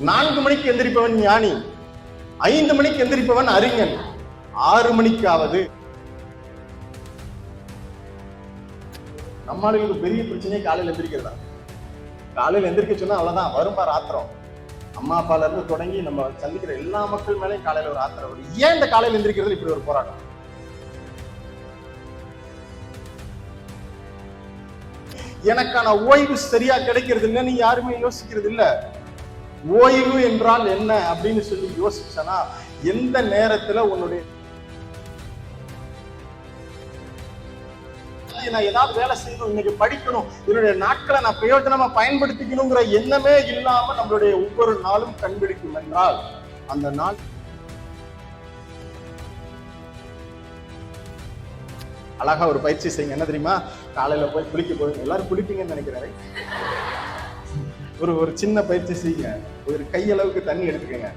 4 மணிக்கு எந்திரிப்பவன் ஞானி, 5 மணிக்கு எந்திரிப்பவன் அறிஞன், 6 மணிக்காவது. நம்மளுக்கு பெரிய பிரச்சனையே காலையில் எந்திரிக்கிறதா. காலையில் எந்திரிக்க சொன்னா அவ்வளவுதான், வரும்பா ஆத்திரம். அம்மா அப்பால இருந்து தொடங்கி நம்ம சந்திக்கிற எல்லா மக்கள் மேலேயும் காலையில ஒரு ஆத்திரம் வரும். ஏன் இந்த காலையில் எந்திரிக்கிறது இப்படி ஒரு போராட்டம்? எனக்கான ஓய்வு சரியா கிடைக்கிறது இல்லைன்னு யாருமே யோசிக்கிறது இல்ல. ஓய்வு என்றால் என்ன அப்படின்னு சொல்லி யோசிச்சனா, எந்த நேரத்துல உன்னுடைய நான் ஏதாவது வேலை செய்யணும், இன்னைக்கு படிக்கணும், என்னுடைய நாட்களை நான் பிரயோஜனமா பயன்படுத்திக்கணுங்கிற எண்ணமே இல்லாம நம்மளுடைய ஒவ்வொரு நாளும் கண்பிடிக்கும் என்றால் அந்த நாள் அழகா ஒரு பயிற்சி செய்யுங்க. என்ன தெரியுமா? காலையில போய் குளிக்க போய் எல்லாரும் குளிப்பீங்கன்னு நினைக்கிறேன். ஒரு சின்ன பயிற்சி செய்யுங்க. ஒரு கையளவுக்கு தண்ணி எடுத்துக்கங்க.